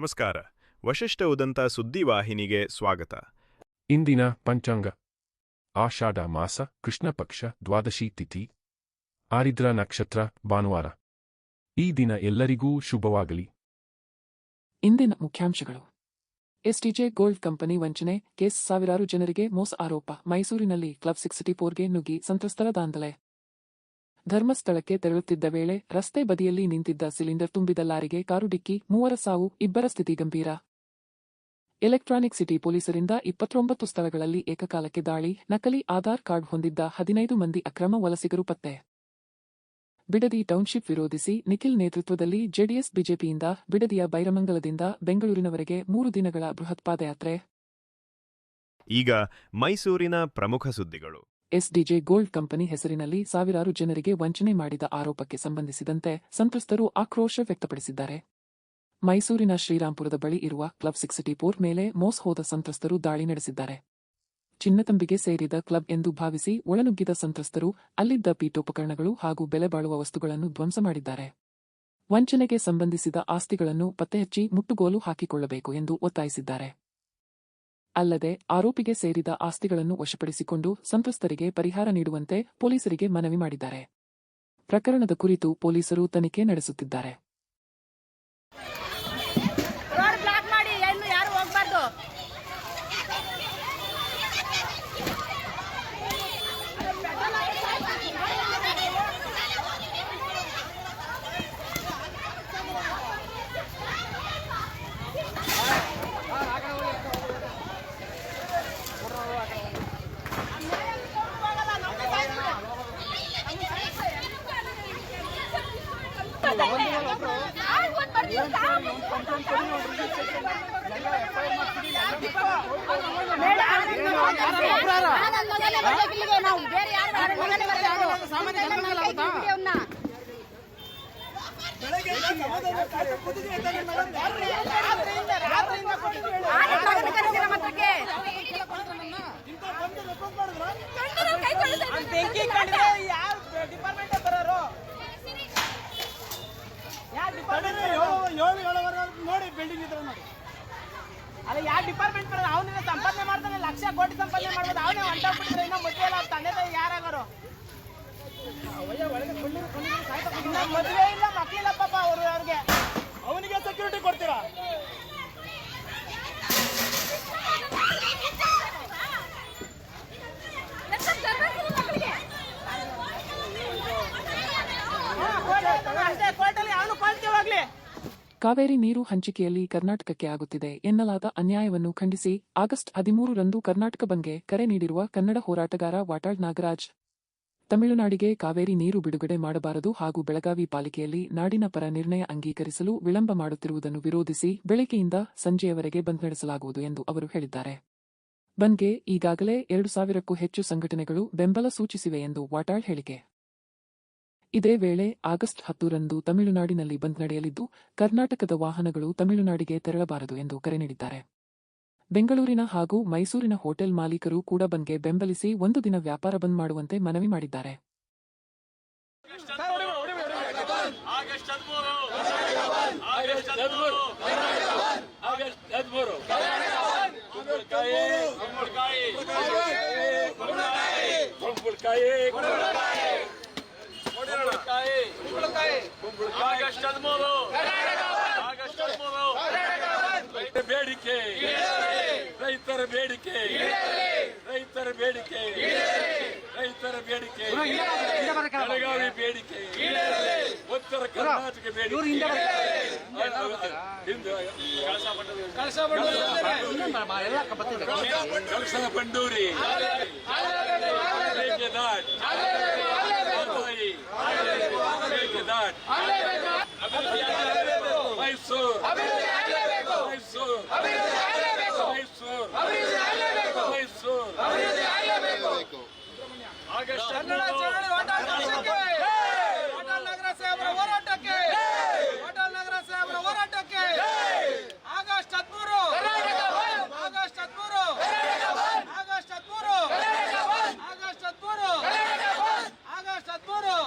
ನಮಸ್ಕಾರ. ವಶಿಷ್ಠ ಉದಂತ ಸುದ್ದಿವಾಹಿನಿಗೆ ಸ್ವಾಗತ. ಇಂದಿನ ಪಂಚಾಂಗ ಆಷಾಢ ಮಾಸ ಕೃಷ್ಣ ಪಕ್ಷ ದ್ವಾದಶಿ ತಿಥಿ ಆರಿದ್ರ ನಕ್ಷತ್ರ ಭಾನುವಾರ. ಈ ದಿನ ಎಲ್ಲರಿಗೂ ಶುಭವಾಗಲಿ. ಇಂದಿನ ಮುಖ್ಯಾಂಶಗಳು. ಎಸ್ಟಿಜೆ ಗೋಲ್ಡ್ ಕಂಪನಿ ವಂಚನೆ ಕೇಸ್, ಸಾವಿರಾರು ಜನರಿಗೆ ಮೋಸ ಆರೋಪ. ಮೈಸೂರಿನಲ್ಲಿ ಕ್ಲಬ್ 64ಗೆ ನುಗ್ಗಿ ಸಂತ್ರಸ್ತರ ದಾಂಧಲೆ. ಧರ್ಮಸ್ಥಳಕ್ಕೆ ತೆರಳುತ್ತಿದ್ದ ವೇಳೆ ರಸ್ತೆ ಬದಿಯಲ್ಲಿ ನಿಂತಿದ್ದ ಸಿಲಿಂಡರ್ ತುಂಬಿದ ಲಾರಿಗೆ ಕಾರು ಡಿಕ್ಕಿ, 3 ಸಾವು, 2 ಸ್ಥಿತಿ ಗಂಭೀರ. ಎಲೆಕ್ಟ್ರಾನಿಕ್ ಸಿಟಿ ಪೊಲೀಸರಿಂದ 29 ಸ್ಥಳಗಳಲ್ಲಿ ಏಕಕಾಲಕ್ಕೆ ದಾಳಿ, ನಕಲಿ ಆಧಾರ್ ಕಾರ್ಡ್ ಹೊಂದಿದ್ದ 15 ಮಂದಿ ಅಕ್ರಮ ವಲಸಿಗರು ಪತ್ತೆ. ಬಿಡದಿ ಟೌನ್ಶಿಪ್ ವಿರೋಧಿಸಿ ನಿಖಿಲ್ ನೇತೃತ್ವದಲ್ಲಿ ಜೆಡಿಎಸ್ ಬಿಜೆಪಿಯಿಂದ ಬಿಡದಿಯ ಬೈರಮಂಗಲದಿಂದ ಬೆಂಗಳೂರಿನವರೆಗೆ 3 ದಿನಗಳ ಬೃಹತ್ ಪಾದಯಾತ್ರೆ. ಈಗ ಮೈಸೂರಿನ ಪ್ರಮುಖ ಸುದ್ದಿಗಳು. ಎಸ್ಡಿಜೆ ಗೋಲ್ಡ್ ಕಂಪನಿ ಹೆಸರಿನಲ್ಲಿ ಸಾವಿರಾರು ಜನರಿಗೆ ವಂಚನೆ ಮಾಡಿದ ಆರೋಪಕ್ಕೆ ಸಂಬಂಧಿಸಿದಂತೆ ಸಂತ್ರಸ್ತರು ಆಕ್ರೋಶ ವ್ಯಕ್ತಪಡಿಸಿದ್ದಾರೆ. ಮೈಸೂರಿನ ಶ್ರೀರಾಂಪುರದ ಬಳಿ ಇರುವ ಕ್ಲಬ್ 64 ಮೇಲೆ ಮೋಸ ಹೋದ ಸಂತ್ರಸ್ತರು ದಾಳಿ ನಡೆಸಿದ್ದಾರೆ. ಚಿನ್ನತಂಬಿಗೆ ಸೇರಿದ ಕ್ಲಬ್ ಎಂದು ಭಾವಿಸಿ ಒಳನುಗ್ಗಿದ ಸಂತ್ರಸ್ತರು ಅಲ್ಲಿದ್ದ ಪೀಠೋಪಕರಣಗಳು ಹಾಗೂ ಬೆಲೆ ಬಾಳುವ ವಸ್ತುಗಳನ್ನು ಧ್ವಂಸ ಮಾಡಿದ್ದಾರೆ. ವಂಚನೆಗೆ ಸಂಬಂಧಿಸಿದ ಆಸ್ತಿಗಳನ್ನು ಪತ್ತೆಹಚ್ಚಿ ಮುಟ್ಟುಗೋಲು ಹಾಕಿಕೊಳ್ಳಬೇಕು ಎಂದು ಒತ್ತಾಯಿಸಿದ್ದಾರೆ. ಅಲ್ಲದೆ ಆರೋಪಿಗೆ ಸೇರಿದ ಆಸ್ತಿಗಳನ್ನು ವಶಪಡಿಸಿಕೊಂಡು ಸಂತ್ರಸ್ತರಿಗೆ ಪರಿಹಾರ ನೀಡುವಂತೆ ಪೊಲೀಸರಿಗೆ ಮನವಿ ಮಾಡಿದ್ದಾರೆ. ಪ್ರಕರಣದ ಕುರಿತು ಪೊಲೀಸರು ತನಿಖೆ ನಡೆಸುತ್ತಿದ್ದಾರೆ. ನೋಡಿ ಬಿಲ್ಡಿಂಗ್ ಇದ್ರೆ ನೋಡಿ ಅಲ್ಲ ಯಾವ ಡಿಪಾರ್ಟ್ಮೆಂಟ್ ಬರೋದು ಅವನಿಗೆ ಸಂಪಾದನೆ ಮಾಡ್ತಾನೆ, ಲಕ್ಷ ಕೋಟಿ ಸಂಪಾದನೆ ಮಾಡ್ಬೋದು. ಅವನೇ ಹೊಂಟೋಗ್ಬಿಟ್ಟಿದ್ರೆ ಇನ್ನೂ ಮದುವೆ ಇಲ್ಲ, ತಂದೆ ತಾಯಿ ಯಾರಾಗರು ಮದುವೆ ಇಲ್ಲ, ಮಕ್ಕಳಿಲ್ಲ ಪಾಪ ಅವರು. ಅವ್ರಿಗೆ ಅವನಿಗೆ ಸೆಕ್ಯೂರಿಟಿ ಕೊಡ್ತೀರಾ? ಕೋರ್ಟಲ್ಲಿ ಅವನು ಪಾಲಿಕೆ ಹೋಗ್ಲಿ. ಕಾವೇರಿ ನೀರು ಹಂಚಿಕೆಯಲ್ಲಿ ಕರ್ನಾಟಕಕ್ಕೆ ಆಗುತ್ತಿದೆ ಎನ್ನಲಾದ ಅನ್ಯಾಯವನ್ನು ಖಂಡಿಸಿ ಆಗಸ್ಟ್ 13ರಂದು ಕರ್ನಾಟಕ ಬಂದ್ಗೆ ಕರೆ ನೀಡಿರುವ ಕನ್ನಡ ಹೋರಾಟಗಾರ ವಾಟಾಳ್ ನಾಗರಾಜ್, ತಮಿಳುನಾಡಿಗೆ ಕಾವೇರಿ ನೀರು ಬಿಡುಗಡೆ ಮಾಡಬಾರದು ಹಾಗೂ ಬೆಳಗಾವಿ ಪಾಲಿಕೆಯಲ್ಲಿ ನಾಡಿನ ಪರ ನಿರ್ಣಯ ಅಂಗೀಕರಿಸಲು ವಿಳಂಬ ಮಾಡುತ್ತಿರುವುದನ್ನು ವಿರೋಧಿಸಿ ಬೆಳಗ್ಗೆಯಿಂದ ಸಂಜೆಯವರೆಗೆ ಬಂದ್ ನಡೆಸಲಾಗುವುದು ಎಂದು ಅವರು ಹೇಳಿದ್ದಾರೆ. ಬಂದ್ಗೆ ಈಗಾಗಲೇ 2000ಕ್ಕೂ ಹೆಚ್ಚು ಸಂಘಟನೆಗಳು ಬೆಂಬಲ ಸೂಚಿಸಿವೆ ಎಂದು ವಾಟಾಳ್ ಹೇಳಿಕೆ. ಇದೇ ವೇಳೆ ಆಗಸ್ಟ್ 10ರಂದು ತಮಿಳುನಾಡಿನಲ್ಲಿ ಬಂದ್ ನಡೆಯಲಿದ್ದು ಕರ್ನಾಟಕದ ವಾಹನಗಳು ತಮಿಳುನಾಡಿಗೆ ತೆರಳಬಾರದು ಎಂದು ಕರೆ ನೀಡಿದ್ದಾರೆ. ಬೆಂಗಳೂರಿನ ಹಾಗೂ ಮೈಸೂರಿನ ಹೋಟೆಲ್ ಮಾಲೀಕರು ಕೂಡ ಬಂದ್ಗೆ ಬೆಂಬಲಿಸಿ 1 ದಿನ ವ್ಯಾಪಾರ ಬಂದ್ ಮಾಡುವಂತೆ ಮನವಿ ಮಾಡಿದ್ದಾರೆ. ಬೇಡಿಕೆ ರೈತರ ಬೇಡಿಕೆ, ರೈತರ ಬೇಡಿಕೆ, ರೈತರ ಬೇಡಿಕೆ, ಬೆಳಗಾವಿ ಬೇಡಿಕೆ, ಉತ್ತರ ಕರ್ನಾಟಕ ಬೇಡಿಕೆ, ಕಳಸಾ ಬಂಡೂರಿ, ಮೇಕೆದಾಟ್, ಮೇಕೆದಾಟ್, ಮೈಸೂರು, ಮೈಸೂರು, ಮೈಸೂರು, ಮೈಸೂರು. ಆಗಸ್ಟ್ ಹೋರಾಟಕ್ಕೆ ಆಗಸ್ಟ್ 13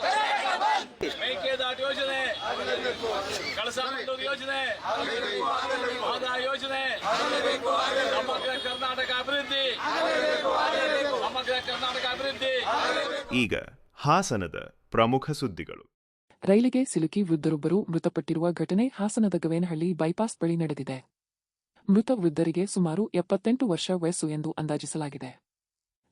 ಮೇಕೆದಾಟು ಯೋಜನೆ, ಕಳಸಾ ಬಂಡೂರಿ ಯೋಜನೆ ಯೋಜನೆ ಮಹದಾಯಿ ಯೋಜನೆ ಸಮಗ್ರ ಕರ್ನಾಟಕ ಅಭಿವೃದ್ಧಿ ಸಮಗ್ರ ಕರ್ನಾಟಕ ಅಭಿವೃದ್ಧಿ. ಈಗ ಹಾಸನದ ಪ್ರಮುಖ ಸುದ್ದಿಗಳು. ರೈಲಿಗೆ ಸಿಲುಕಿ ವೃದ್ಧರೊಬ್ಬರು ಮೃತಪಟ್ಟಿರುವ ಘಟನೆ ಹಾಸನದ ಗವೇನಹಳ್ಳಿ ಬೈಪಾಸ್ ಬಳಿ ನಡೆದಿದೆ. ಮೃತ ವೃದ್ಧರಿಗೆ ಸುಮಾರು 78 ವರ್ಷ ವಯಸ್ಸು ಎಂದು ಅಂದಾಜಿಸಲಾಗಿದೆ.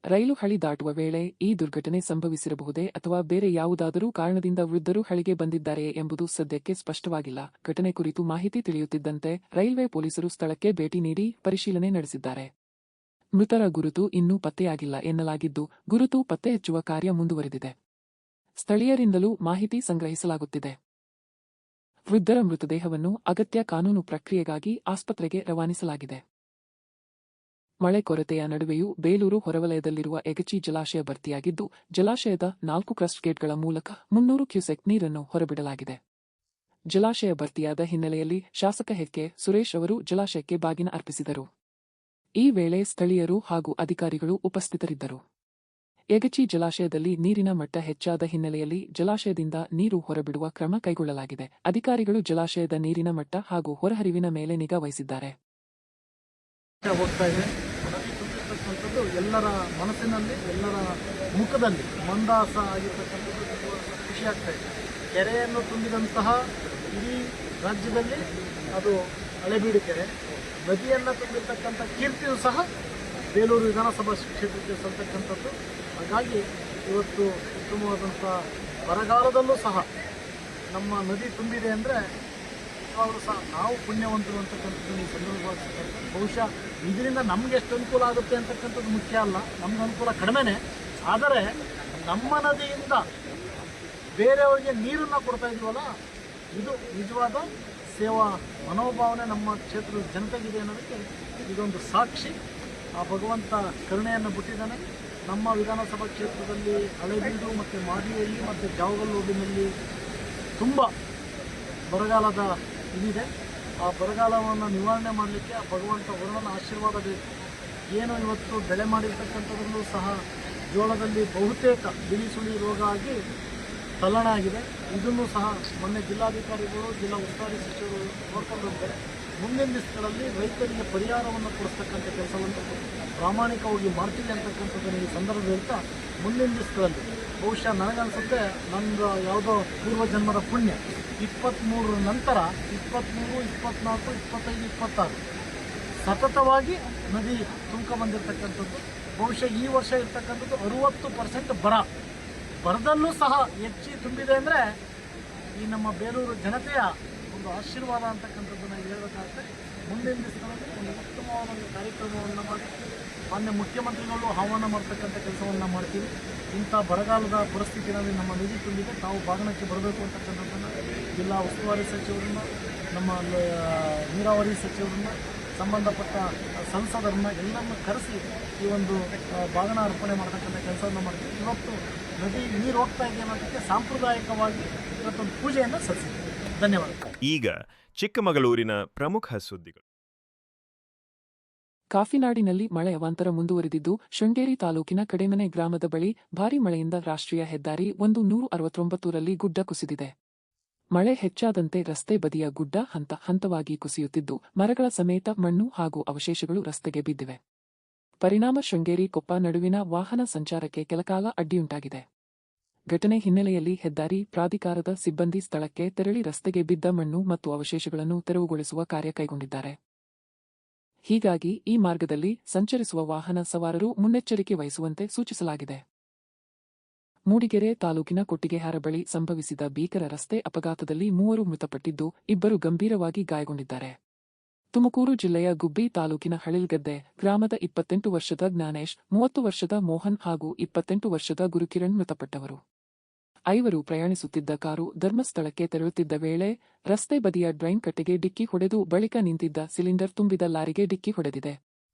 ರೈಲು ಹಳಿ ದಾಟುವ ವೇಳೆ ಈ ದುರ್ಘಟನೆ ಸಂಭವಿಸಿರಬಹುದೇ ಅಥವಾ ಬೇರೆ ಯಾವುದಾದರೂ ಕಾರಣದಿಂದ ವೃದ್ಧರು ಹಳಿಗೆ ಬಂದಿದ್ದಾರೆಯೇ ಎಂಬುದು ಸದ್ಯಕ್ಕೆ ಸ್ಪಷ್ಟವಾಗಿಲ್ಲ. ಘಟನೆ ಕುರಿತು ಮಾಹಿತಿ ತಿಳಿಯುತ್ತಿದ್ದಂತೆ ರೈಲ್ವೆ ಪೊಲೀಸರು ಸ್ಥಳಕ್ಕೆ ಭೇಟಿ ನೀಡಿ ಪರಿಶೀಲನೆ ನಡೆಸಿದ್ದಾರೆ. ಮೃತರ ಗುರುತು ಇನ್ನೂ ಪತ್ತೆಯಾಗಿಲ್ಲ ಎನ್ನಲಾಗಿದ್ದು, ಗುರುತು ಪತ್ತೆ ಹಚ್ಚುವ ಕಾರ್ಯ ಮುಂದುವರೆದಿದೆ. ಸ್ಥಳೀಯರಿಂದಲೂ ಮಾಹಿತಿ ಸಂಗ್ರಹಿಸಲಾಗುತ್ತಿದೆ. ವೃದ್ಧರ ಮೃತದೇಹವನ್ನು ಅಗತ್ಯ ಕಾನೂನು ಪ್ರಕ್ರಿಯೆಗಾಗಿ ಆಸ್ಪತ್ರೆಗೆ ರವಾನಿಸಲಾಗಿದೆ. ಮಳೆ ಕೊರತೆಯ ನಡುವೆಯೂ ಬೇಲೂರು ಹೊರವಲಯದಲ್ಲಿರುವ ಯಗಚಿ ಜಲಾಶಯ ಭರ್ತಿಯಾಗಿದ್ದು, ಜಲಾಶಯದ 4 ಕ್ರಸ್ಟ್ ಗೇಟ್ಗಳ ಮೂಲಕ 300 ಕ್ಯೂಸೆಕ್ ನೀರನ್ನು ಹೊರಬಿಡಲಾಗಿದೆ. ಜಲಾಶಯ ಭರ್ತಿಯಾದ ಹಿನ್ನೆಲೆಯಲ್ಲಿ ಶಾಸಕ ಎಚ್.ಕೆ. ಸುರೇಶ್ ಅವರು ಜಲಾಶಯಕ್ಕೆ ಬಾಗಿನ ಅರ್ಪಿಸಿದರು. ಈ ವೇಳೆ ಸ್ಥಳೀಯರು ಹಾಗೂ ಅಧಿಕಾರಿಗಳು ಉಪಸ್ಥಿತರಿದ್ದರು. ಯಗಚಿ ಜಲಾಶಯದಲ್ಲಿ ನೀರಿನ ಮಟ್ಟ ಹೆಚ್ಚಾದ ಹಿನ್ನೆಲೆಯಲ್ಲಿ ಜಲಾಶಯದಿಂದ ನೀರು ಹೊರಬಿಡುವ ಕ್ರಮ ಕೈಗೊಳ್ಳಲಾಗಿದೆ. ಅಧಿಕಾರಿಗಳು ಜಲಾಶಯದ ನೀರಿನ ಮಟ್ಟ ಹಾಗೂ ಹೊರಹರಿವಿನ ಮೇಲೆ ನಿಗಾ ವಹಿಸಿದ್ದಾರೆ. ಹೋಗ್ತಾ ಇದೆ. ನದಿ ತುಂಬಿರ್ತಕ್ಕಂಥದ್ದು ಎಲ್ಲರ ಮನಸ್ಸಿನಲ್ಲಿ, ಎಲ್ಲರ ಮುಖದಲ್ಲಿ ಮಂದಹಾಸ ಆಗಿರ್ತಕ್ಕಂಥದ್ದು ಖುಷಿ ಆಗ್ತಾ ಇದೆ. ಕೆರೆಯನ್ನು ತುಂಬಿದಂತಹ ಇಡೀ ರಾಜ್ಯದಲ್ಲಿ ಅದು ಹಳೆಬೀಡು ಕೆರೆ. ನದಿಯನ್ನು ತುಂಬಿರ್ತಕ್ಕಂಥ ಕೀರ್ತಿಯೂ ಸಹ ಬೇಲೂರು ವಿಧಾನಸಭಾ ಕ್ಷೇತ್ರಕ್ಕೆ ಸಲ್ತಕ್ಕಂಥದ್ದು. ಹಾಗಾಗಿ ಇವತ್ತು ಉತ್ತಮವಾದಂಥ ಬರಗಾಲದಲ್ಲೂ ಸಹ ನಮ್ಮ ನದಿ ತುಂಬಿದೆ ಅಂದರೆ ಅವರು ಸಹ ನಾವು ಪುಣ್ಯವಂತರು ಅಂತಕ್ಕಂಥದ್ದು ಈ ಸಂದರ್ಭವಾಗಿ ಬಹುಶಃ ಇದರಿಂದ ನಮ್ಗೆ ಎಷ್ಟು ಅನುಕೂಲ ಆಗುತ್ತೆ ಅಂತಕ್ಕಂಥದ್ದು ಮುಖ್ಯ ಅಲ್ಲ. ನಮ್ಗೆ ಅನುಕೂಲ ಕಡಿಮೆನೇ, ಆದರೆ ನಮ್ಮ ನದಿಯಿಂದ ಬೇರೆಯವರಿಗೆ ನೀರನ್ನು ಕೊಡ್ತಾ ಇದೀವಲ್ಲ, ಇದು ನಿಜವಾದ ಸೇವಾ ಮನೋಭಾವನೆ ನಮ್ಮ ಕ್ಷೇತ್ರದ ಜನತೆಗಿದೆ ಅನ್ನೋದಕ್ಕೆ ಇದೊಂದು ಸಾಕ್ಷಿ. ಆ ಭಗವಂತ ಕರುಣೆಯನ್ನು ಬಿಟ್ಟಿದ್ದಾನೆ. ನಮ್ಮ ವಿಧಾನಸಭಾ ಕ್ಷೇತ್ರದಲ್ಲಿ ಹಳೆಬೀಡು ಮತ್ತು ಮಾದಿಯಲ್ಲಿ ಮತ್ತು ಜಾವಗಲ್ಲೂರಿನಲ್ಲಿ ತುಂಬ ಬರಗಾಲದ ಇದಿದೆ. ಆ ಬರಗಾಲವನ್ನು ನಿವಾರಣೆ ಮಾಡಲಿಕ್ಕೆ ಆ ಭಗವಂತ ವರುಣನ ಆಶೀರ್ವಾದ ಬೇಕು. ಏನು ಇವತ್ತು ಬೆಳೆ ಮಾಡಿರ್ತಕ್ಕಂಥದ್ರಲ್ಲೂ ಸಹ ಜೋಳದಲ್ಲಿ ಬಹುತೇಕ ಬಿಳಿ ಸುಳಿ ರೋಗ ಆಗಿ ತಲ್ಲಣ ಆಗಿದೆ. ಇದನ್ನು ಸಹ ಮೊನ್ನೆ ಜಿಲ್ಲಾಧಿಕಾರಿಗಳು, ಜಿಲ್ಲಾ ಉಸ್ತುವಾರಿ ಸಚಿವರು ನೋಡ್ಕೊಂಡು ಹೋಗ್ತಾರೆ. ಮುಂದಿನ ದಿವಸಗಳಲ್ಲಿ ರೈತರಿಗೆ ಪರಿಹಾರವನ್ನು ಕೊಡಿಸ್ತಕ್ಕಂಥ ಕೆಲಸವನ್ನು ಪ್ರಾಮಾಣಿಕವಾಗಿ ಮಾಡ್ತೀವಿ ಅಂತಕ್ಕಂಥದ್ದನ್ನು ಈ ಸಂದರ್ಭ ಹೇಳ್ತಾ, ಮುಂದಿನ ದಿವಸಗಳಲ್ಲಿ ಬಹುಶಃ ನನಗನ್ಸುತ್ತೆ ನಂದು ಯಾವುದೋ ಪೂರ್ವಜನ್ಮದ ಪುಣ್ಯ 23 ನಂತರ 23, 24, 25, 26 ಸತತವಾಗಿ ನದಿ ತುಮಕ ಬಂದಿರತಕ್ಕಂಥದ್ದು. ಬಹುಶಃ ಈ ವರ್ಷ ಇರ್ತಕ್ಕಂಥದ್ದು 60% ಬರದಲ್ಲೂ ಸಹ ಹೆಚ್ಚಿ ತುಂಬಿದೆ ಅಂದರೆ ಈ ನಮ್ಮ ಬೇಲೂರು ಜನತೆಯ ಒಂದು ಆಶೀರ್ವಾದ ಅಂತಕ್ಕಂಥದ್ದನ್ನು ಹೇಳಬೇಕಾಗುತ್ತೆ. ಮುಂದಿನ ದಿವಸಗಳಲ್ಲಿ ಒಂದು ಉತ್ತಮವಾದ ಒಂದು ಕಾರ್ಯಕ್ರಮವನ್ನು ಮಾಡಿ ಮಾನ್ಯ ಮುಖ್ಯಮಂತ್ರಿಗಳು ಆಹ್ವಾನ ಮಾಡ್ತಕ್ಕಂಥ ಕೆಲಸವನ್ನು ಮಾಡ್ತೀವಿ. ಇಂಥ ಬರಗಾಲದ ಪರಿಸ್ಥಿತಿಯಲ್ಲಿ ನಮ್ಮ ನದಿ ತುಂಬಿದೆ, ತಾವು ಬಾಗಣಕ್ಕೆ ಬರಬೇಕು ಅಂತಕ್ಕಂಥದ್ದನ್ನು ಜಿಲ್ಲಾ ಉಸ್ತುವಾರಿ ಸಚಿವರನ್ನ, ನಮ್ಮ ನೀರಾವರಿ ಸಚಿವರನ್ನ, ಸಂಬಂಧಪಟ್ಟ ಸಂಸದರನ್ನ ಎಲ್ಲರನ್ನು ಕರೆಸಿ ಈ ಒಂದು ಬಾಗಣ ಅರ್ಪಣೆ ಮಾಡ್ತಕ್ಕಂಥ ಕೆಲಸವನ್ನು ಮಾಡ್ತೀವಿ. ಇವತ್ತು ನದಿ ನೀರು ಹೋಗ್ತಾ ಇದೆ ಅನ್ನೋದಕ್ಕೆ ಸಾಂಪ್ರದಾಯಿಕವಾಗಿ ಇವತ್ತೊಂದು ಪೂಜೆಯನ್ನು ಸಲ್ಲಿಸಿದ್ದೀವಿ. ಧನ್ಯವಾದ. ಈಗ ಚಿಕ್ಕಮಗಳೂರಿನ ಪ್ರಮುಖ ಸುದ್ದಿಗಳು. ಕಾಫಿನಾಡಿನಲ್ಲಿ ಮಳೆ ಅವಾಂತರ ಮುಂದುವರೆದಿದ್ದು, ಶೃಂಗೇರಿ ತಾಲೂಕಿನ ಕಡೇಮನೆ ಗ್ರಾಮದ ಬಳಿ ಭಾರೀ ಮಳೆಯಿಂದ ರಾಷ್ಟ್ರೀಯ ಹೆದ್ದಾರಿ 169ರಲ್ಲಿ ಗುಡ್ಡ ಕುಸಿದಿದೆ. ಮಳೆ ಹೆಚ್ಚಾದಂತೆ ರಸ್ತೆ ಬದಿಯ ಗುಡ್ಡ ಹಂತ ಹಂತವಾಗಿ ಕುಸಿಯುತ್ತಿದ್ದು, ಮರಗಳ ಸಮೇತ ಮಣ್ಣು ಹಾಗೂ ಅವಶೇಷಗಳು ರಸ್ತೆಗೆ ಬಿದ್ದಿವೆ. ಪರಿಣಾಮ ಶೃಂಗೇರಿ ಕೊಪ್ಪ ನಡುವಿನ ವಾಹನ ಸಂಚಾರಕ್ಕೆ ಕೆಲಕಾಲ ಅಡ್ಡಿಯುಂಟಾಗಿದೆ. ಘಟನೆ ಹಿನ್ನೆಲೆಯಲ್ಲಿ ಹೆದ್ದಾರಿ ಪ್ರಾಧಿಕಾರದ ಸಿಬ್ಬಂದಿ ಸ್ಥಳಕ್ಕೆ ತೆರಳಿ ರಸ್ತೆಗೆ ಬಿದ್ದ ಮಣ್ಣು ಮತ್ತು ಅವಶೇಷಗಳನ್ನು ತೆರವುಗೊಳಿಸುವ ಕಾರ್ಯ ಕೈಗೊಂಡಿದ್ದಾರೆ. ಹೀಗಾಗಿ ಈ ಮಾರ್ಗದಲ್ಲಿ ಸಂಚರಿಸುವ ವಾಹನ ಸವಾರರು ಮುನ್ನೆಚ್ಚರಿಕೆ ವಹಿಸುವಂತೆ ಸೂಚಿಸಲಾಗಿದೆ. ಮೂಡಿಗೆರೆ ತಾಲೂಕಿನ ಕೊಟ್ಟಿಗೆಹಾರ ಬಳಿ ಸಂಭವಿಸಿದ ಭೀಕರ ರಸ್ತೆ ಅಪಘಾತದಲ್ಲಿ 3 ಮೃತಪಟ್ಟಿದ್ದು, 2 ಗಂಭೀರವಾಗಿ ಗಾಯಗೊಂಡಿದ್ದಾರೆ. ತುಮಕೂರು ಜಿಲ್ಲೆಯ ಗುಬ್ಬಿ ತಾಲೂಕಿನ ಹಳಿಲ್ಗದ್ದೆ ಗ್ರಾಮದ 28 ವರ್ಷದ ಜ್ಞಾನೇಶ್, 30 ವರ್ಷದ ಮೋಹನ್ ಹಾಗೂ 28 ವರ್ಷದ ಗುರುಕಿರಣ್ ಮೃತಪಟ್ಟವರು. 5 ಪ್ರಯಾಣಿಸುತ್ತಿದ್ದ ಕಾರು ಧರ್ಮಸ್ಥಳಕ್ಕೆ ತೆರಳುತ್ತಿದ್ದ ವೇಳೆ ರಸ್ತೆ ಬದಿಯ ಡ್ರೈನ್ ಕಟ್ಟೆಗೆ ಡಿಕ್ಕಿ ಹೊಡೆದು ಬಳಿಕ ನಿಂತಿದ್ದ ಸಿಲಿಂಡರ್ ತುಂಬಿದ ಲಾರಿಗೆ ಡಿಕ್ಕಿ ಹೊಡೆದಿದೆ.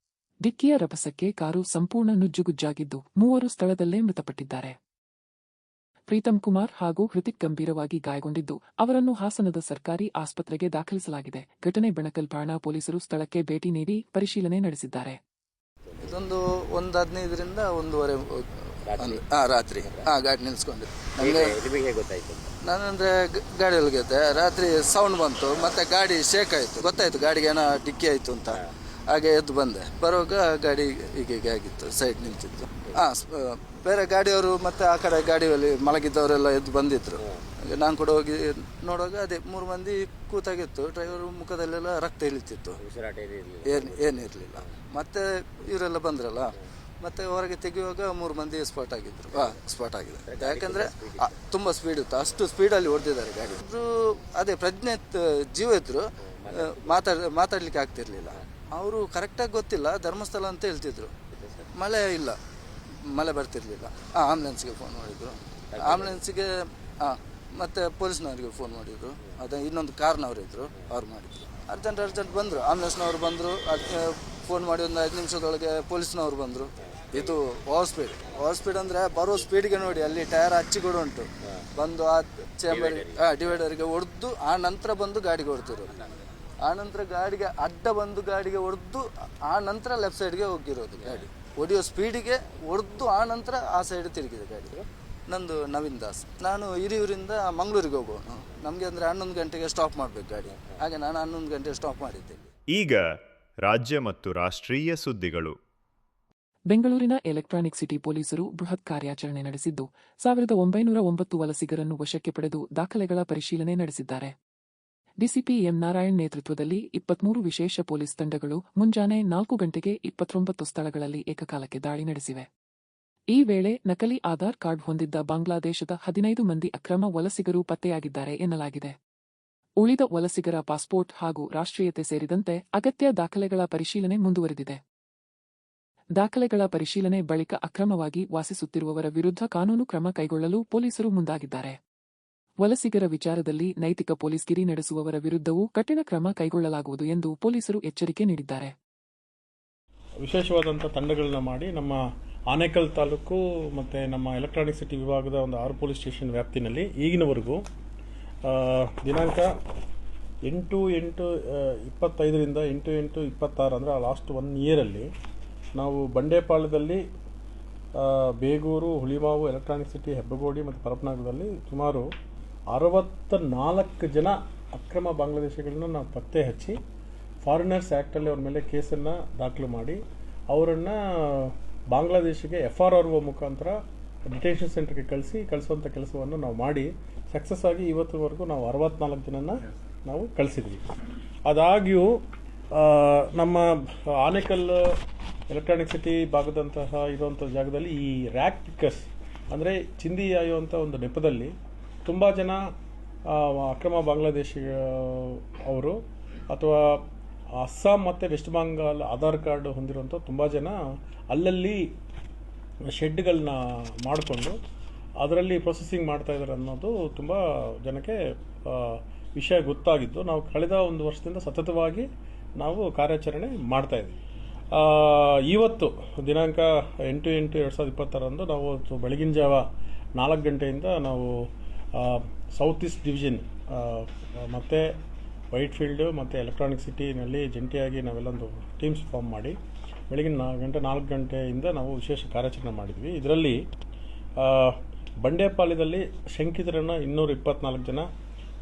ಡಿಕ್ಕಿಯ ರಭಸಕ್ಕೆ ಕಾರು ಸಂಪೂರ್ಣ ನುಜ್ಜುಗುಜ್ಜಾಗಿದ್ದು, 3 ಸ್ಥಳದಲ್ಲೇ ಮೃತಪಟ್ಟಿದ್ದಾರೆ. ಪ್ರೀತಮ್ ಕುಮಾರ್ ಹಾಗೂ ಹೃತಿಕ್ ಗಂಭೀರವಾಗಿ ಗಾಯಗೊಂಡಿದ್ದು, ಅವರನ್ನು ಹಾಸನದ ಸರ್ಕಾರಿ ಆಸ್ಪತ್ರೆಗೆ ದಾಖಲಿಸಲಾಗಿದೆ. ಘಟನೆ ಬೆಣಕಲ್ ಠಾಣಾ ಪೊಲೀಸರು ಸ್ಥಳಕ್ಕೆ ಭೇಟಿ ನೀಡಿ ಪರಿಶೀಲನೆ ನಡೆಸಿದ್ದಾರೆ. ಇದೊಂದು 1:15ರಿಂದ 1:30 ರಾತ್ರಿ ಗಾಡಿ ನಿಲ್ಸ್ಕೊಂಡಿದ್ದು. ನಮಗೆ ನಿಮಗೆ ಹೇಗೆ ಗೊತ್ತಾಯ್ತು? ನಾನಂದ್ರೆ ಗಾಡಿ ಒಳಗಿದ್ದೆ, ರಾತ್ರಿ ಸೌಂಡ್ ಬಂತು, ಮತ್ತೆ ಗಾಡಿ ಶೇಕ್ ಆಯಿತು, ಗೊತ್ತಾಯ್ತು ಗಾಡಿಗೆ ಏನೋ ಡಿಕ್ಕಿ ಆಯಿತು ಅಂತ. ಹಾಗೆ ಎದ್ದು ಬಂದೆ, ಬರುವಾಗ ಗಾಡಿ ಹೀಗೆ ಆಗಿತ್ತು, ಸೈಡ್ ನಿಂತಿತ್ತು. ಬೇರೆ ಗಾಡಿಯವರು ಮತ್ತೆ ಆ ಕಡೆ ಗಾಡಿಯಲ್ಲಿ ಮಲಗಿದ್ದವರೆಲ್ಲ ಎದ್ದು ಬಂದಿದ್ರು. ನಾನು ಕೂಡ ಹೋಗಿ ನೋಡುವಾಗ ಅದೇ 3 ಮಂದಿ ಕೂತಾಗಿತ್ತು. ಡ್ರೈವರ್ ಮುಖದಲ್ಲೆಲ್ಲ ರಕ್ತ ಇಳಿತಿತ್ತು, ಏನಿರಲಿಲ್ಲ. ಮತ್ತೆ ಇವರೆಲ್ಲ ಬಂದ್ರಲ್ಲ, ಮತ್ತೆ ಹೊರಗೆ ತೆಗೆಯುವಾಗ 3 ಮಂದಿ ಸ್ಪಾಟ್ ಆಗಿದ್ರು. ಸ್ಪಾಟ್ ಆಗಿದೆ, ಯಾಕಂದ್ರೆ ತುಂಬಾ ಸ್ಪೀಡ್ ಇತ್ತು, ಅಷ್ಟು ಸ್ಪೀಡಲ್ಲಿ ಹೊಡೆದಿದ್ದಾರೆ ಗಾಡಿ. ಅದೇ ಪ್ರಜ್ಞೆ ಜೀವ ಇದ್ರು, ಮಾತಾಡ್ಲಿಕ್ಕೆ ಆಗ್ತಿರ್ಲಿಲ್ಲ. ಅವರು ಕರೆಕ್ಟಾಗಿ ಗೊತ್ತಿಲ್ಲ, ಧರ್ಮಸ್ಥಳ ಅಂತ ಹೇಳ್ತಿದ್ರು. ಮಳೆ ಇಲ್ಲ, ಮಳೆ ಬರ್ತಿರ್ಲಿಲ್ಲ. ಆಂಬುಲೆನ್ಸ್ಗೆ ಫೋನ್ ಮಾಡಿದ್ರು, ಆಂಬುಲೆನ್ಸಿಗೆ ಮತ್ತೆ ಪೊಲೀಸ್ನವರಿಗೆ ಫೋನ್ ಮಾಡಿದ್ರು. ಅದೇ ಇನ್ನೊಂದು ಕಾರ್ನವರಿದ್ರು, ಅವ್ರು ಮಾಡಿದ್ರು. ಅರ್ಜೆಂಟ್ ಬಂದರು, ಆಂಬುಲೆನ್ಸ್ನವ್ರು ಬಂದರು. ಫೋನ್ ಮಾಡಿ ಒಂದು 5 ನಿಮಿಷದೊಳಗೆ ಪೊಲೀಸ್ನವ್ರು ಬಂದರು. ಇದು ಓವರ್ ಸ್ಪೀಡ್ ಅಂದರೆ ಬರೋ ಸ್ಪೀಡ್ಗೆ ನೋಡಿ, ಅಲ್ಲಿ ಟೈರ್ ಹಚ್ಚಿಗಳು ಉಂಟು. ಬಂದು ಆ ಚೇಂಬರ್ ಡಿವೈಡರ್ಗೆ ಹೊಡೆದು ಆ ನಂತರ ಬಂದು ಗಾಡಿಗೆ ಹೊಡೆದಿರೋದು. ಆ ನಂತರ ಗಾಡಿಗೆ ಅಡ್ಡ ಬಂದು ಗಾಡಿಗೆ ಹೊಡೆದು ಆ ನಂತರ ಲೆಫ್ಟ್ ಸೈಡ್ಗೆ ಹೋಗಿರೋದು. ಗಾಡಿ ಹೊಡೆಯೋ ಸ್ಪೀಡಿಗೆ ಹೊಡೆದು ಆ ನಂತರ ಆ ಸೈಡ್ ತಿರುಗಿದೆ ಗಾಡಿ. ನಂದು ನವೀನ್ ದಾಸ್. ನಾನು ಹಿರಿಯೂರಿಂದ ಮಂಗಳೂರಿಗೆ ಹೋಗೋನು. ನಮಗೆ ಅಂದರೆ 11 ಗಂಟೆಗೆ ಸ್ಟಾಪ್ ಮಾಡಬೇಕು ಗಾಡಿ. ಹಾಗೆ ನಾನು 11 ಗಂಟೆಗೆ ಸ್ಟಾಪ್ ಮಾಡಿದ್ದೇನೆ. ಈಗ ರಾಜ್ಯ ಮತ್ತು ರಾಷ್ಟ್ರೀಯ ಸುದ್ದಿಗಳು. ಬೆಂಗಳೂರಿನ ಎಲೆಕ್ಟ್ರಾನಿಕ್ ಸಿಟಿ ಪೊಲೀಸರು ಬೃಹತ್ ಕಾರ್ಯಾಚರಣೆ ನಡೆಸಿದ್ದು 1909 ವಲಸಿಗರನ್ನು ವಶಕ್ಕೆ ಪಡೆದು ದಾಖಲೆಗಳ ಪರಿಶೀಲನೆ ನಡೆಸಿದ್ದಾರೆ. ಡಿಸಿಪಿ ಎಂ ನಾರಾಯಣ್ ನೇತೃತ್ವದಲ್ಲಿ 23 ವಿಶೇಷ ಪೊಲೀಸ್ ತಂಡಗಳು ಮುಂಜಾನೆ 4 ಗಂಟೆಗೆ 29 ಸ್ಥಳಗಳಲ್ಲಿ ಏಕಕಾಲಕ್ಕೆ ದಾಳಿ ನಡೆಸಿವೆ. ಈ ವೇಳೆ ನಕಲಿ ಆಧಾರ್ ಕಾರ್ಡ್ ಹೊಂದಿದ್ದ ಬಾಂಗ್ಲಾದೇಶದ 15 ಮಂದಿ ಅಕ್ರಮ ವಲಸಿಗರು ಪತ್ತೆಯಾಗಿದ್ದಾರೆ ಎನ್ನಲಾಗಿದೆ. ಉಳಿದ ವಲಸಿಗರ ಪಾಸ್ಪೋರ್ಟ್ ಹಾಗೂ ರಾಷ್ಟ್ರೀಯತೆ ಸೇರಿದಂತೆ ಅಗತ್ಯ ದಾಖಲೆಗಳ ಪರಿಶೀಲನೆ ಮುಂದುವರೆದಿದೆ. ದಾಖಲೆಗಳ ಪರಿಶೀಲನೆ ಬಳಿಕ ಅಕ್ರಮವಾಗಿ ವಾಸಿಸುತ್ತಿರುವವರ ವಿರುದ್ಧ ಕಾನೂನು ಕ್ರಮ ಕೈಗೊಳ್ಳಲು ಪೊಲೀಸರು ಮುಂದಾಗಿದ್ದಾರೆ. ವಲಸಿಗರ ವಿಚಾರದಲ್ಲಿ ನೈತಿಕ ಪೊಲೀಸ್ಗಿರಿ ನಡೆಸುವವರ ವಿರುದ್ಧವೂ ಕಠಿಣ ಕ್ರಮ ಕೈಗೊಳ್ಳಲಾಗುವುದು ಎಂದು ಪೊಲೀಸರು ಎಚ್ಚರಿಕೆ ನೀಡಿದ್ದಾರೆ. ವಿಶೇಷವಾದಂಥ ತಂಡಗಳನ್ನ ಮಾಡಿ ನಮ್ಮ ಆನೇಕಲ್ ತಾಲೂಕು ಮತ್ತು ನಮ್ಮ ಎಲೆಕ್ಟ್ರಾನಿಕ್ ಸಿಟಿ ವಿಭಾಗದ ಒಂದು 6 ಪೊಲೀಸ್ ಸ್ಟೇಷನ್ ವ್ಯಾಪ್ತಿನಲ್ಲಿ ಈಗಿನವರೆಗೂ ದಿನಾಂಕ 8/8/25ರಿಂದ 8/8/26 ಅಂದರೆ ಲಾಸ್ಟ್ 1 ಇಯರಲ್ಲಿ ನಾವು ಬಂಡೇಪಾಳ್ಯದಲ್ಲಿ, ಬೇಗೂರು, ಹುಳಿಮಾವು, ಎಲೆಕ್ಟ್ರಾನಿಕ್ ಸಿಟಿ, ಹೆಬ್ಬಗೋಡಿ ಮತ್ತು ಪರಪನಗರದಲ್ಲಿ ಸುಮಾರು 64 ಜನ ಅಕ್ರಮ ಬಾಂಗ್ಲಾದೇಶಿಗಳನ್ನ ನಾವು ಪತ್ತೆ ಹಚ್ಚಿ ಫಾರಿನರ್ಸ್ ಆ್ಯಕ್ಟಲ್ಲಿ ಅವ್ರ ಮೇಲೆ ಕೇಸನ್ನು ದಾಖಲು ಮಾಡಿ ಅವರನ್ನು ಬಾಂಗ್ಲಾದೇಶಿಗೆ FRRO ಮುಖಾಂತರ ಡಿಟೆನ್ಷನ್ ಸೆಂಟರ್ಗೆ ಕಳಿಸುವಂಥ ಕೆಲಸವನ್ನು ನಾವು ಮಾಡಿ ಸಕ್ಸಸ್ ಆಗಿ ಇವತ್ತುವರೆಗೂ ನಾವು 64 ಜನನ ನಾವು ಕಳಿಸಿದ್ವಿ. ಆದಾಗ್ಯೂ ನಮ್ಮ ಆನೇಕಲ್ ಎಲೆಕ್ಟ್ರಾನಿಕ್ ಸಿಟಿ ಭಾಗದಂತಹ ಇರುವಂಥ ಜಾಗದಲ್ಲಿ ಈ ರ್ಯಾಕ್ ಪಿಕ್ಕರ್ಸ್ ಅಂದರೆ ಚಿಂದಿ ಆಯುವಂಥ ಒಂದು ನೆಪದಲ್ಲಿ ತುಂಬ ಜನ ಅಕ್ರಮ ಬಾಂಗ್ಲಾದೇಶಿ ಅವರು ಅಥವಾ ಅಸ್ಸಾಂ ಮತ್ತು ವೆಸ್ಟ್ ಬೆಂಗಾಲ್ ಆಧಾರ್ ಕಾರ್ಡ್ ಹೊಂದಿರುವಂಥ ತುಂಬ ಜನ ಅಲ್ಲಲ್ಲಿ ಶೆಡ್ಗಳನ್ನ ಮಾಡಿಕೊಂಡು ಅದರಲ್ಲಿ ಪ್ರೊಸೆಸಿಂಗ್ ಮಾಡ್ತಾಯಿದ್ದಾರೆ ಅನ್ನೋದು ತುಂಬ ಜನಕ್ಕೆ ವಿಷಯ ಗೊತ್ತಾಗಿದ್ದು ನಾವು ಕಳೆದ 1 ವರ್ಷದಿಂದ ಸತತವಾಗಿ ನಾವು ಕಾರ್ಯಾಚರಣೆ ಮಾಡ್ತಾಯಿದ್ವಿ. ಇವತ್ತು ದಿನಾಂಕ 8/8/2026 ನಾವು ಬೆಳಗಿನ ಜಾವ 4 ಗಂಟೆಯಿಂದ ನಾವು ಸೌತ್ ಈಸ್ಟ್ ಡಿವಿಷನ್ ಮತ್ತು ವೈಟ್ಫೀಲ್ಡು ಮತ್ತು ಎಲೆಕ್ಟ್ರಾನಿಕ್ ಸಿಟಿನಲ್ಲಿ ಜಂಟಿಯಾಗಿ ನಾವೆಲ್ಲೊಂದು ಟೀಮ್ಸ್ ಫಾರ್ಮ್ ಮಾಡಿ ಬೆಳಗಿನ 4 ಗಂಟೆಯಿಂದ ನಾವು ವಿಶೇಷ ಕಾರ್ಯಾಚರಣೆ ಮಾಡಿದ್ವಿ. ಇದರಲ್ಲಿ ಬಂಡೇಪಾಳ್ಯದಲ್ಲಿ ಶಂಕಿತರನ್ನು 224 ಜನ,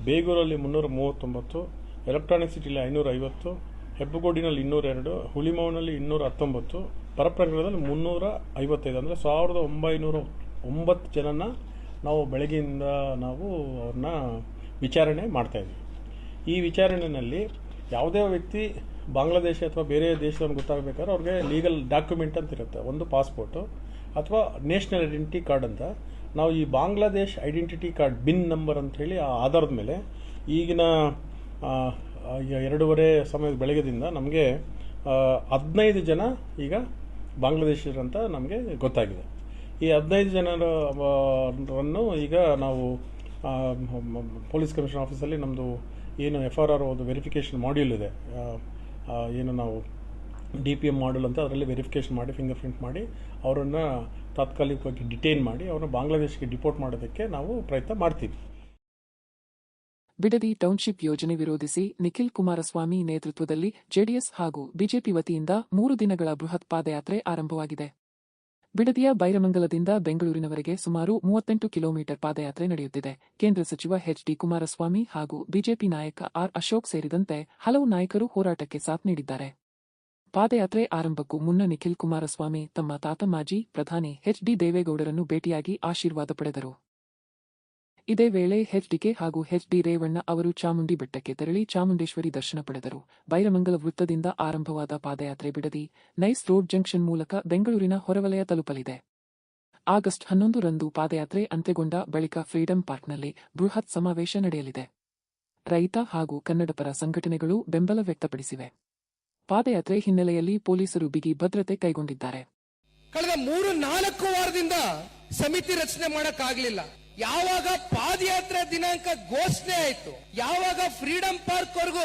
ಬೇಗೂರಲ್ಲಿ 339, ಎಲೆಕ್ಟ್ರಾನಿಕ್ ಸಿಟಿಲಿ 550, ಹೆಬ್ಬಗೋಡಿನಲ್ಲಿ 202, ಹುಳಿಮಾವಿನಲ್ಲಿ 219, ಪರಪ್ರನಗರದಲ್ಲಿ 355 ಅಂದರೆ 1909 ಜನನ ನಾವು ಬೆಳಗ್ಗೆಯಿಂದ ನಾವು ಅವ್ರನ್ನ ವಿಚಾರಣೆ ಮಾಡ್ತಾಯಿದ್ವಿ. ಈ ವಿಚಾರಣೆಯಲ್ಲಿ ಯಾವುದೇ ವ್ಯಕ್ತಿ ಬಾಂಗ್ಲಾದೇಶ ಅಥವಾ ಬೇರೆ ದೇಶದವ್ರು ಗೊತ್ತಾಗಬೇಕಾದ್ರೆ ಅವ್ರಿಗೆ ಲೀಗಲ್ ಡಾಕ್ಯುಮೆಂಟ್ ಅಂತ ಇರುತ್ತೆ. ಒಂದು ಪಾಸ್ಪೋರ್ಟು ಅಥವಾ ನ್ಯಾಷನಲ್ ಐಡೆಂಟಿಟಿ ಕಾರ್ಡ್ ಅಂತ. ನಾವು ಈ Bangladesh identity card BIN number ಅಂತ ಹೇಳಿ ಆ ಆಧಾರದ ಮೇಲೆ ಈಗಿನ 2:30 ಸಮಯದ ಬೆಳಗ್ಗೆದಿಂದ ನಮಗೆ 15 ಜನ ಈಗ ಬಾಂಗ್ಲಾದೇಶಿಯರಂತ ನಮಗೆ ಗೊತ್ತಾಗಿದೆ. ಈ 15 ಜನರನ್ನು ಈಗ ನಾವು ಪೊಲೀಸ್ ಕಮಿಷನರ್ ಆಫೀಸಲ್ಲಿ ನಮ್ಮದು ಏನು FRRO ಒಂದು ವೆರಿಫಿಕೇಷನ್ ಮಾಡ್ಯೂಲ್ ಇದೆ, ಏನು ನಾವು DPM ಮಾಡ್ಯೂಲ್ ಅಂತ ಅದರಲ್ಲಿ ವೆರಿಫಿಕೇಷನ್ ಮಾಡಿ ಫಿಂಗರ್ ಪ್ರಿಂಟ್ ಮಾಡಿ ಅವರನ್ನು ತಾತ್ಕಾಲಿಕವಾಗಿ ಡಿಟೈನ್ ಮಾಡಿ ಅವರನ್ನು ಬಾಂಗ್ಲಾದೇಶಕ್ಕೆ ಡಿಪೋರ್ಟ್ ಮಾಡೋದಕ್ಕೆ ನಾವು ಪ್ರಯತ್ನ ಮಾಡ್ತೀವಿ. ಬಿಡದಿ ಟೌನ್ಶಿಪ್ ಯೋಜನೆ ವಿರೋಧಿಸಿ ನಿಖಿಲ್ ಕುಮಾರಸ್ವಾಮಿ ನೇತೃತ್ವದಲ್ಲಿ ಜೆಡಿಎಸ್ ಹಾಗೂ ಬಿಜೆಪಿ ವತಿಯಿಂದ 3 ದಿನಗಳ ಬೃಹತ್ ಪಾದಯಾತ್ರೆ ಆರಂಭವಾಗಿದೆ. ಬಿಡದಿಯ ಬೈರಮಂಗಲದಿಂದ ಬೆಂಗಳೂರಿನವರೆಗೆ ಸುಮಾರು 38 ಕಿಲೋಮೀಟರ್ ಪಾದಯಾತ್ರೆ ನಡೆಯುತ್ತಿದೆ. ಕೇಂದ್ರ ಸಚಿವ ಎಚ್.ಡಿ. ಕುಮಾರಸ್ವಾಮಿ ಹಾಗೂ ಬಿಜೆಪಿ ನಾಯಕ ಆರ್. ಅಶೋಕ್ ಸೇರಿದಂತೆ ಹಲವು ನಾಯಕರು ಹೋರಾಟಕ್ಕೆ ಸಾಥ್ ನೀಡಿದ್ದಾರೆ. ಪಾದಯಾತ್ರೆ ಆರಂಭಕ್ಕೂ ಮುನ್ನ ನಿಖಿಲ್ ಕುಮಾರಸ್ವಾಮಿ ತಮ್ಮ ತಾತ ಮಾಜಿ ಪ್ರಧಾನಿ ಎಚ್.ಡಿ. ದೇವೇಗೌಡರನ್ನು ಭೇಟಿಯಾಗಿ ಆಶೀರ್ವಾದ ಪಡೆದರು. ಇದೇ ವೇಳೆ ಎಚ್.ಡಿಕೆ ಹಾಗೂ ಎಚ್.ಡಿ. ರೇವಣ್ಣ ಅವರು ಚಾಮುಂಡಿ ಬೆಟ್ಟಕ್ಕೆ ತೆರಳಿ ಚಾಮುಂಡೇಶ್ವರಿ ದರ್ಶನ ಪಡೆದರು. ಬೈರಮಂಗಲ ವೃತ್ತದಿಂದ ಆರಂಭವಾದ ಪಾದಯಾತ್ರೆ ಬಿಡದಿ ನೈಸ್ ರೋಡ್ ಜಂಕ್ಷನ್ ಮೂಲಕ ಬೆಂಗಳೂರಿನ ಹೊರವಲಯ ತಲುಪಲಿದೆ. ಆಗಸ್ಟ್ 11 ರಂದು ಪಾದಯಾತ್ರೆ ಅಂತ್ಯಗೊಂಡ ಬಳಿಕ ಫ್ರೀಡಂ ಪಾರ್ಕ್ನಲ್ಲಿ ಬೃಹತ್ ಸಮಾವೇಶ ನಡೆಯಲಿದೆ. ರೈತ ಹಾಗೂ ಕನ್ನಡಪರ ಸಂಘಟನೆಗಳು ಬೆಂಬಲ ವ್ಯಕ್ತಪಡಿಸಿವೆ. ಪಾದಯಾತ್ರೆ ಹಿನ್ನೆಲೆಯಲ್ಲಿ ಪೊಲೀಸರು ಬಿಗಿ ಭದ್ರತೆ ಕೈಗೊಂಡಿದ್ದಾರೆ. ಕಳೆದ 3-4 ವಾರದಿಂದ ಸಮಿತಿ ರಚನೆ ಮಾಡಕ್ಕಾಗ್ಲಿಲ್ಲ. ಯಾವಾಗ ಪಾದಯಾತ್ರೆ ದಿನಾಂಕ ಘೋಷಣೆ ಆಯ್ತು, ಯಾವಾಗ ಫ್ರೀಡಂ ಪಾರ್ಕ್ ವರೆಗೂ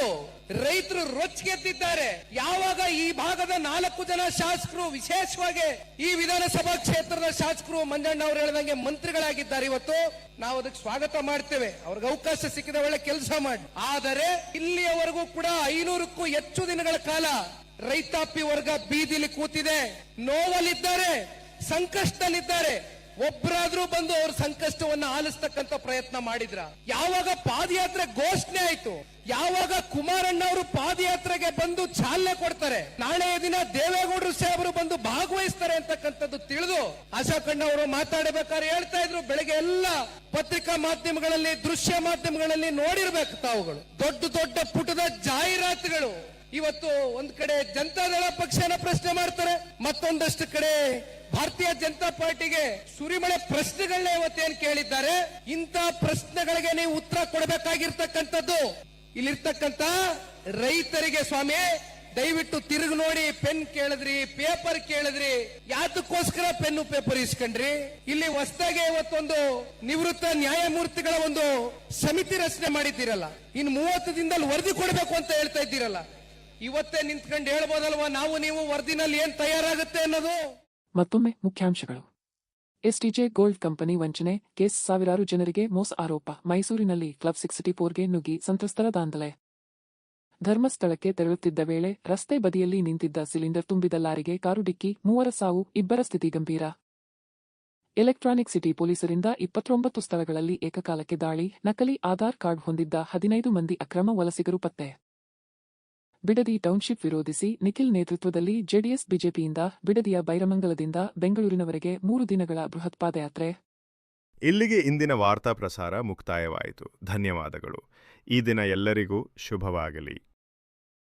ರೈತರು ರೊಚ್ಚಿಗೆದ್ದಿದ್ದಾರೆ, ಯಾವಾಗ ಈ ಭಾಗದ 4 ಜನ ಶಾಸಕರು, ವಿಶೇಷವಾಗಿ ಈ ವಿಧಾನಸಭಾ ಕ್ಷೇತ್ರದ ಶಾಸಕರು ಮಂಜಣ್ಣ ಅವರು ಹೇಳಿದಂಗೆ ಮಂತ್ರಿಗಳಾಗಿದ್ದಾರೆ, ಇವತ್ತು ನಾವು ಅದಕ್ಕೆ ಸ್ವಾಗತ ಮಾಡ್ತೇವೆ. ಅವ್ರಿಗೆ ಅವಕಾಶ ಸಿಕ್ಕಿದ ಒಳ್ಳೆ ಕೆಲಸ ಮಾಡಿ. ಆದರೆ ಇಲ್ಲಿಯವರೆಗೂ ಕೂಡ 500ಕ್ಕೂ ಹೆಚ್ಚು ದಿನಗಳ ಕಾಲ ರೈತಾಪಿ ವರ್ಗ ಬೀದಿಲಿ ಕೂತಿದೆ, ನೋವಲ್ಲಿದ್ದಾರೆ, ಸಂಕಷ್ಟದಲ್ಲಿದ್ದಾರೆ. ಒಬ್ಬರಾದ್ರೂ ಬಂದು ಅವ್ರ ಸಂಕಷ್ಟವನ್ನ ಆಲಿಸ್ತಕ್ಕಂಥ ಪ್ರಯತ್ನ ಮಾಡಿದ್ರ? ಯಾವಾಗ ಪಾದಯಾತ್ರೆ ಘೋಷಣೆ ಆಯ್ತು, ಯಾವಾಗ ಕುಮಾರಣ್ಣ ಅವರು ಪಾದಯಾತ್ರೆಗೆ ಬಂದು ಚಾಲನೆ ಕೊಡ್ತಾರೆ, ನಾಳೆಯ ದಿನ ದೇವೇಗೌಡರು ಸಾಹೇಬರು ಬಂದು ಭಾಗವಹಿಸ್ತಾರೆ ಅಂತಕ್ಕಂಥದ್ದು ತಿಳಿದು ಆಶಾಕಣ್ಣ ಅವರು ಮಾತಾಡಬೇಕಾದ್ರೆ ಹೇಳ್ತಾ ಇದ್ರು, ಬೆಳಗ್ಗೆ ಎಲ್ಲ ಪತ್ರಿಕಾ ಮಾಧ್ಯಮಗಳಲ್ಲಿ, ದೃಶ್ಯ ಮಾಧ್ಯಮಗಳಲ್ಲಿ ನೋಡಿರ್ಬೇಕು ತಾವುಗಳು. ದೊಡ್ಡ ದೊಡ್ಡ ಪುಟದ ಜಾಹೀರಾತುಗಳು. ಇವತ್ತು ಒಂದ್ ಕಡೆ ಜನತಾದಳ ಪಕ್ಷನ ಪ್ರಶ್ನೆ ಮಾಡ್ತಾರೆ, ಮತ್ತೊಂದಷ್ಟು ಕಡೆ ಭಾರತೀಯ ಜನತಾ ಪಾರ್ಟಿಗೆ ಸುರಿಮಳೆ ಪ್ರಶ್ನೆಗಳನ್ನ ಇವತ್ತೇನ್ ಕೇಳಿದ್ದಾರೆ. ಇಂಥ ಪ್ರಶ್ನೆಗಳಿಗೆ ನೀವು ಉತ್ತರ ಕೊಡಬೇಕಾಗಿರ್ತಕ್ಕಂಥದ್ದು ಇಲ್ಲಿರ್ತಕ್ಕಂಥ ರೈತರಿಗೆ. ಸ್ವಾಮಿ, ದಯವಿಟ್ಟು ತಿರುಗಿ ನೋಡಿ. ಪೆನ್ ಕೇಳಿದ್ರಿ, ಪೇಪರ್ ಕೇಳಿದ್ರಿ, ಯಾತಕ್ಕೋಸ್ಕರ ಪೆನ್ನು ಪೇಪರ್ ಇಸ್ಕೊಂಡ್ರಿ? ಇಲ್ಲಿ ಹೊಸದಾಗಿ ಇವತ್ತೊಂದು ನಿವೃತ್ತ ನ್ಯಾಯಮೂರ್ತಿಗಳ ಒಂದು ಸಮಿತಿ ರಚನೆ ಮಾಡಿದ್ದೀರಲ್ಲ, ಇನ್ನು 30 ದಿನದಲ್ಲಿ ವರದಿ ಕೊಡಬೇಕು ಅಂತ ಹೇಳ್ತಾ ಇದ್ದೀರಲ್ಲ, ಇವತ್ತೇ ನಿಂತ್ಕೊಂಡು ಹೇಳ್ಬೋದಲ್ವಾ ನಾವು ನೀವು ವರದಿನಲ್ಲಿ ಏನ್ ತಯಾರಾಗುತ್ತೆ ಅನ್ನೋದು. ಮತ್ತೊಮ್ಮೆ ಮುಖ್ಯಾಂಶಗಳು. ಎಸ್ಟಿಜೆ ಗೋಲ್ಡ್ ಕಂಪನಿ ವಂಚನೆ ಕೇಸ್, ಸಾವಿರಾರು ಜನರಿಗೆ ಮೋಸ ಆರೋಪ. ಮೈಸೂರಿನಲ್ಲಿ ಕ್ಲಬ್ 64ಗೆ ನುಗ್ಗಿ ಸಂತ್ರಸ್ತರ ದಾಂಧಲೆ. ಧರ್ಮಸ್ಥಳಕ್ಕೆ ತೆರಳುತ್ತಿದ್ದ ವೇಳೆ ರಸ್ತೆ ಬದಿಯಲ್ಲಿ ನಿಂತಿದ್ದ ಸಿಲಿಂಡರ್ ತುಂಬಿದ ಲಾರಿಗೆ ಕಾರು ಡಿಕ್ಕಿ, 3 ಸಾವು, 2 ಸ್ಥಿತಿ ಗಂಭೀರ. ಎಲೆಕ್ಟ್ರಾನಿಕ್ ಸಿಟಿ ಪೊಲೀಸರಿಂದ 29 ಸ್ಥಳಗಳಲ್ಲಿ ಏಕಕಾಲಕ್ಕೆ ದಾಳಿ. ನಕಲಿ ಆಧಾರ್ ಕಾರ್ಡ್ ಹೊಂದಿದ್ದ 15 ಮಂದಿ ಅಕ್ರಮ ವಲಸಿಗರು ಪತ್ತೆ. ಬಿಡದಿ ಟೌನ್ಶಿಪ್ ವಿರೋಧಿಸಿ ನಿಖಿಲ್ ನೇತೃತ್ವದಲ್ಲಿ ಜೆಡಿಎಸ್ ಬಿಜೆಪಿಯಿಂದ ಬಿಡದಿಯ ಬೈರಮಂಗಲದಿಂದ ಬೆಂಗಳೂರಿನವರೆಗೆ 3 ದಿನಗಳ ಬೃಹತ್ ಪಾದಯಾತ್ರೆ. ಇಲ್ಲಿಗೆ ಇಂದಿನ ವಾರ್ತಾ ಪ್ರಸಾರ ಮುಕ್ತಾಯವಾಯಿತು. ಧನ್ಯವಾದಗಳು. ಈ ದಿನ ಎಲ್ಲರಿಗೂ ಶುಭವಾಗಲಿ.